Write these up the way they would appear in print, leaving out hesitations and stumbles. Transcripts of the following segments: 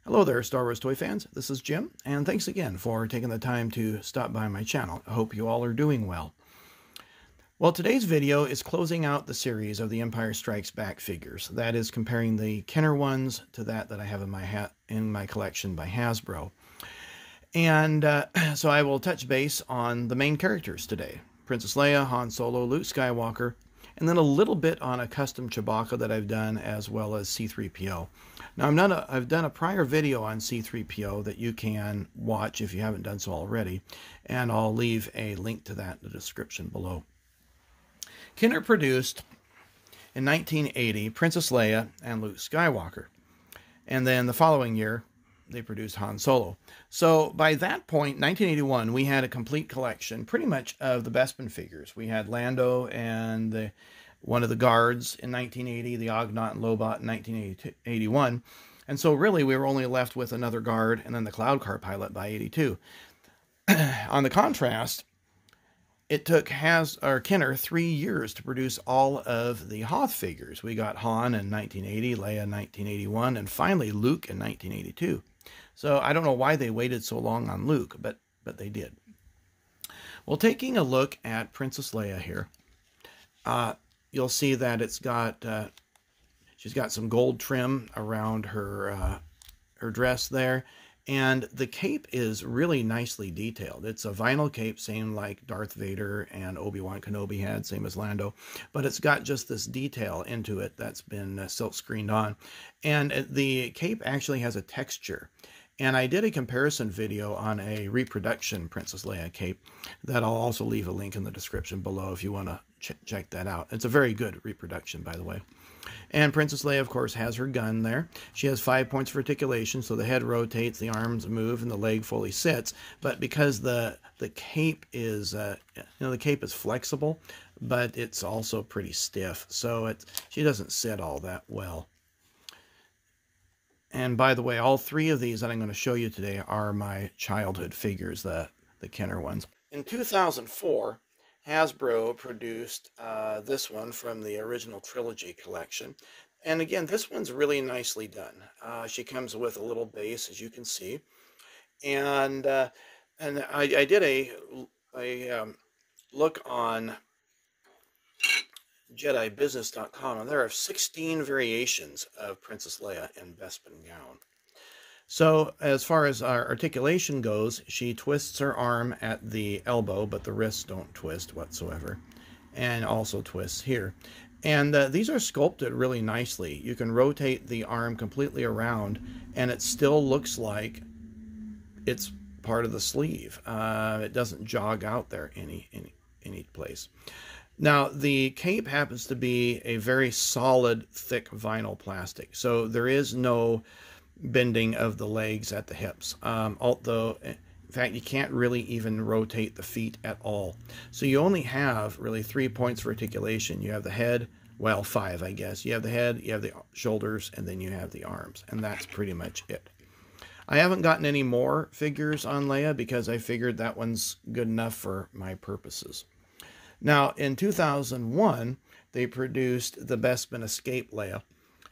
Hello there, Star Wars toy fans. This is Jim, and thanks again for taking the time to stop by my channel. I hope you all are doing well. Well, today's video is closing out the series of the Empire Strikes Back figures. That is comparing the Kenner ones to that I have in my collection by Hasbro. And so I will touch base on the main characters today. Princess Leia, Han Solo, Luke Skywalker, and then a little bit on a custom Chewbacca that I've done, as well as C-3PO. Now, I've done a prior video on C-3PO that you can watch if you haven't done so already, and I'll leave a link to that in the description below. Kenner produced, in 1980, Princess Leia and Luke Skywalker. And then the following year, they produced Han Solo. So by that point, 1981, we had a complete collection, pretty much, of the Bespin figures. We had Lando and one of the guards in 1980, the Ugnaught and Lobot in 1981. And so really, we were only left with another guard and then the Cloud Car pilot by 82. On the contrast, it took Kenner 3 years to produce all of the Hoth figures. We got Han in 1980, Leia in 1981, and finally Luke in 1982. So I don't know why they waited so long on Luke, but they did. Well, taking a look at Princess Leia here, you'll see that it's got she's got some gold trim around her dress there. And the cape is really nicely detailed. It's a vinyl cape, same like Darth Vader and Obi-Wan Kenobi had, same as Lando. But it's got just this detail into it that's been silk screened on. And the cape actually has a texture. And I did a comparison video on a reproduction Princess Leia cape that I'll also leave a link in the description below if you want to check that out. It's a very good reproduction, by the way. And Princess Leia, of course, has her gun there. She has 5 points of articulation, so the head rotates, the arms move, and the leg fully sits. But because the cape is, the cape is flexible, but it's also pretty stiff, so she doesn't sit all that well. And by the way, all three of these that I'm going to show you today are my childhood figures, the Kenner ones. In 2004, Hasbro produced this one from the original trilogy collection. And again, this one's really nicely done. She comes with a little base, as you can see. And I did a look on JediBusiness.com, and there are 16 variations of Princess Leia in Bespin gown. So as far as our articulation goes, she twists her arm at the elbow, but the wrists don't twist whatsoever, and also twists here. And these are sculpted really nicely. You can rotate the arm completely around, and it still looks like it's part of the sleeve. It doesn't jog out there any place. Now, the cape happens to be a very solid, thick vinyl plastic, so there is no bending of the legs at the hips, although in fact you can't really even rotate the feet at all. So you only have really 3 points for articulation. You have the head, well, 5 I guess. You have the head, you have the shoulders, and then you have the arms, and that's pretty much it. I haven't gotten any more figures on Leia because I figured that one's good enough for my purposes. Now, in 2001, they produced the Bespin Escape Leia.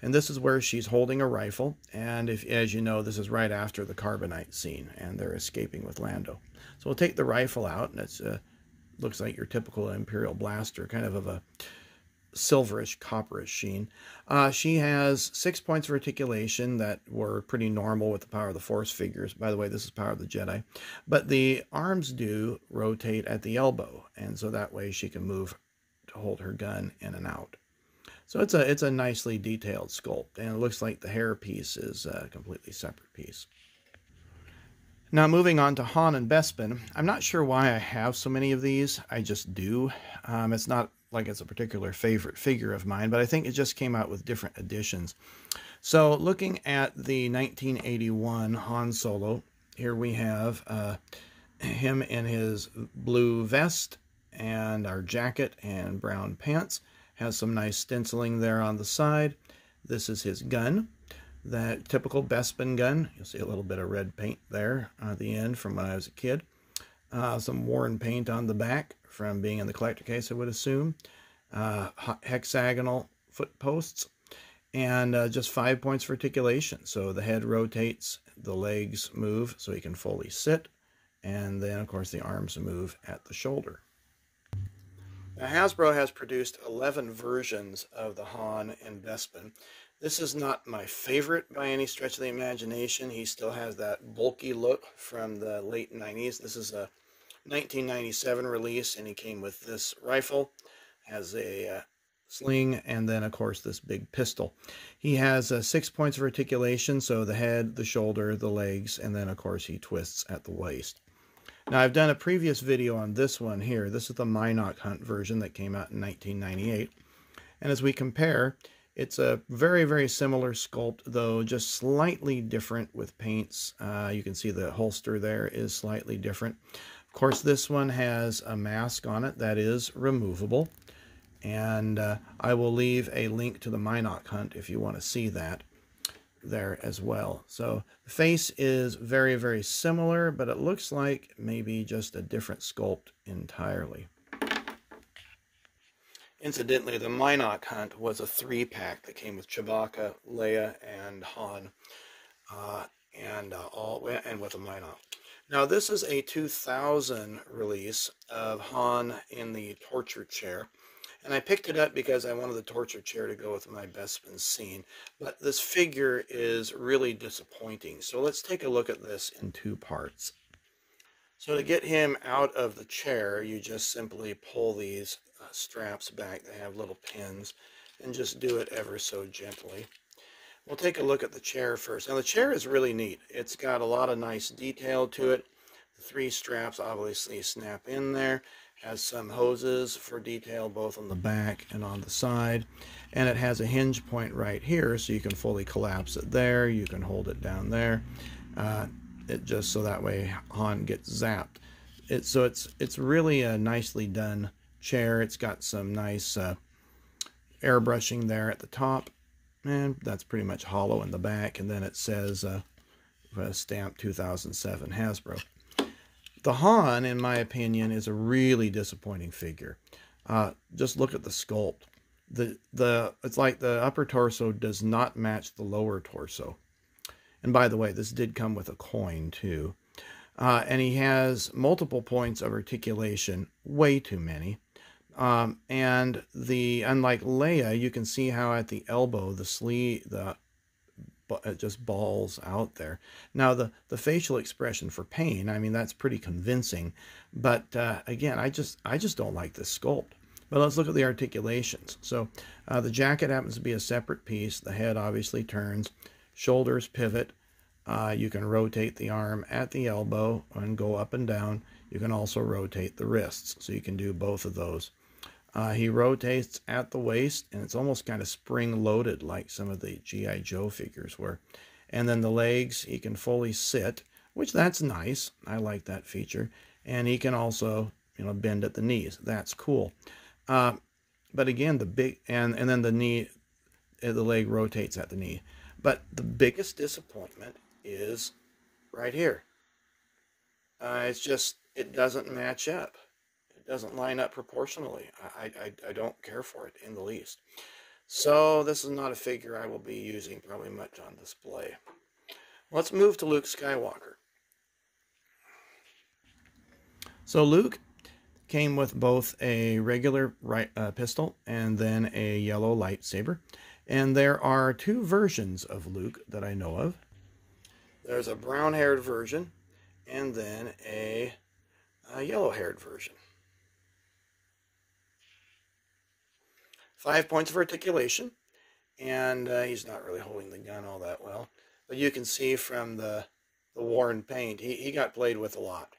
And this is where she's holding a rifle, and as you know, this is right after the carbonite scene, and they're escaping with Lando. So we'll take the rifle out, and it looks like your typical Imperial blaster, kind of a silverish, copperish sheen. She has 6 points of articulation that were pretty normal with the Power of the Force figures. By the way, this is Power of the Jedi. But the arms do rotate at the elbow, and so that way she can move to hold her gun in and out. So it's a nicely detailed sculpt, and it looks like the hair piece is a completely separate piece. Now, moving on to Han and Bespin, I'm not sure why I have so many of these. I just do. It's not like it's a particular favorite figure of mine, but I think it just came out with different editions. So looking at the 1981 Han Solo, here we have him in his blue vest and our jacket and brown pants. Has some nice stenciling there on the side. This is his gun, that typical Bespin gun. You'll see a little bit of red paint there at the end from when I was a kid. Some worn paint on the back from being in the collector case, I would assume. Hexagonal foot posts. and just 5 points for articulation. So the head rotates, the legs move so he can fully sit, and then of course the arms move at the shoulder. Now, Hasbro has produced 11 versions of the Han and Bespin. This is not my favorite by any stretch of the imagination. He still has that bulky look from the late 90s. This is a 1997 release, and he came with this rifle, has a sling, and then of course this big pistol. He has 6 points of articulation, so the head, the shoulder, the legs, and then of course he twists at the waist. Now, I've done a previous video on this one here. This is the Mynock Hunt version that came out in 1998. And as we compare, it's a very, very similar sculpt, though just slightly different with paints. You can see the holster there is slightly different. Of course, this one has a mask on it that is removable. And I will leave a link to the Mynock Hunt if you want to see that there as well. So the face is very, very similar, but it looks like maybe just a different sculpt entirely. Incidentally, the Mynock Hunt was a 3-pack that came with Chewbacca, Leia, and Han, and with a Mynock. Now, this is a 2000 release of Han in the torture chair. And I picked it up because I wanted the torture chair to go with my Bespin scene. But this figure is really disappointing. So let's take a look at this in 2 parts. So to get him out of the chair, you just simply pull these straps back. They have little pins. And just do it ever so gently. We'll take a look at the chair first. Now the chair is really neat. It's got a lot of nice detail to it. The 3 straps obviously snap in there. Has some hoses for detail both on the back and on the side, and it has a hinge point right here so you can fully collapse it there. You can hold it down there, it just so that way Han gets zapped. It's really a nicely done chair. It's got some nice airbrushing there at the top, and that's pretty much hollow in the back, and then it says stamp 2007 Hasbro. The Han, in my opinion, is a really disappointing figure. Just look at the sculpt. It's like the upper torso does not match the lower torso. And by the way, this did come with a coin too. And he has multiple points of articulation, way too many. And unlike Leia, you can see how at the elbow, the sleeve, it just balls out there. Now the facial expression for pain, I mean, that's pretty convincing, but again, I just don't like this sculpt. But let's look at the articulations. So the jacket happens to be a separate piece. The head obviously turns, shoulders pivot. You can rotate the arm at the elbow and go up and down. You can also rotate the wrists, so you can do both of those. He rotates at the waist, and it's almost kind of spring-loaded like some of the G.I. Joe figures were. And then the legs, he can fully sit, which that's nice. I like that feature. And he can also, bend at the knees. That's cool. But again, and then the knee, the leg rotates at the knee. But the biggest disappointment is right here. It doesn't match up. Doesn't line up proportionally. I don't care for it in the least. So this is not a figure I will be using probably much on display. Let's move to Luke Skywalker. So Luke came with both a regular pistol and then a yellow lightsaber. And there are 2 versions of Luke that I know of. There's a brown-haired version and then a yellow-haired version. 5 points of articulation, and he's not really holding the gun all that well. But you can see from the worn paint, he got played with a lot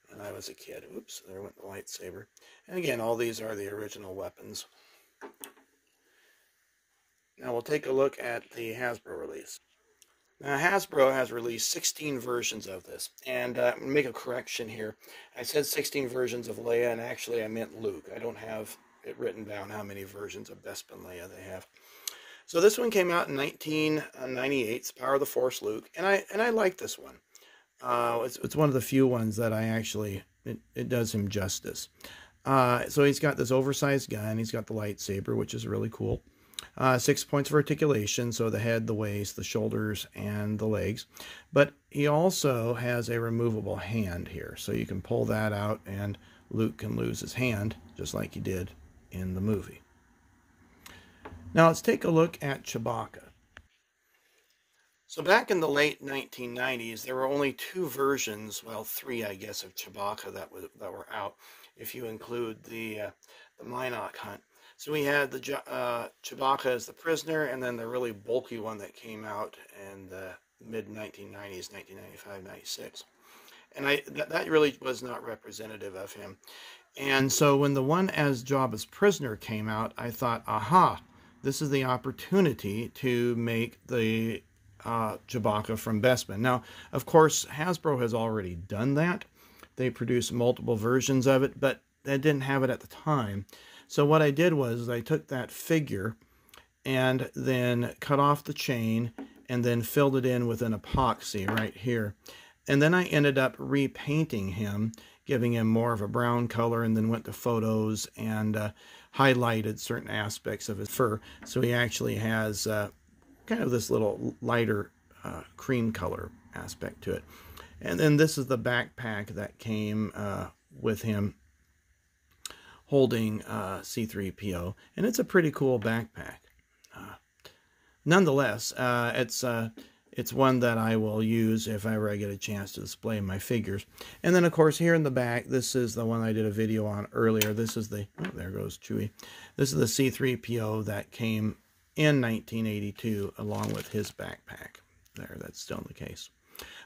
when I was a kid. Oops, there went the lightsaber. And again, all these are the original weapons. Now we'll take a look at the Hasbro release. Now Hasbro has released 16 versions of this, and I'm going to make a correction here. I said 16 versions of Leia, and actually I meant Luke. I don't have it written down how many versions of Bespin Leia they have. So this one came out in 1998. It's Power of the Force Luke, and I like this one. It's one of the few ones that I actually it does him justice. So he's got this oversized gun. He's got the lightsaber, which is really cool. 6 points of articulation, so the head, the waist, the shoulders, and the legs. But he also has a removable hand here, so you can pull that out and Luke can lose his hand, just like he did in the movie. Now let's take a look at Chewbacca. So back in the late 1990s, there were only 2 versions, well, 3, I guess, of Chewbacca that were out, if you include the Mynock hunt. So we had the Chewbacca as the prisoner, and then the really bulky one that came out in the mid-1990s, 1995, 96. And that really was not representative of him. And so when the one as Jabba's prisoner came out, I thought, aha, this is the opportunity to make the Chewbacca from Bespin. Now, of course, Hasbro has already done that. They produced multiple versions of it, but they didn't have it at the time. So what I did was I took that figure and then cut off the chain and then filled it in with an epoxy right here. And then I ended up repainting him, giving him more of a brown color, and then went to photos and highlighted certain aspects of his fur. So he actually has kind of this little lighter cream color aspect to it. And then this is the backpack that came with him, holding C-3PO, and it's a pretty cool backpack. Nonetheless, it's one that I will use if ever I get a chance to display my figures. And then, of course, here in the back, this is the one I did a video on earlier. This is the, oh, there goes Chewie. This is the C-3PO that came in 1982 along with his backpack. There, that's still the case.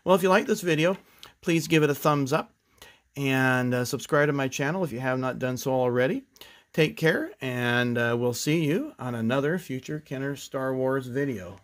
Well, if you like this video, please give it a thumbs up. And subscribe to my channel if you have not done so already. Take care, and we'll see you on another future Kenner Star Wars video.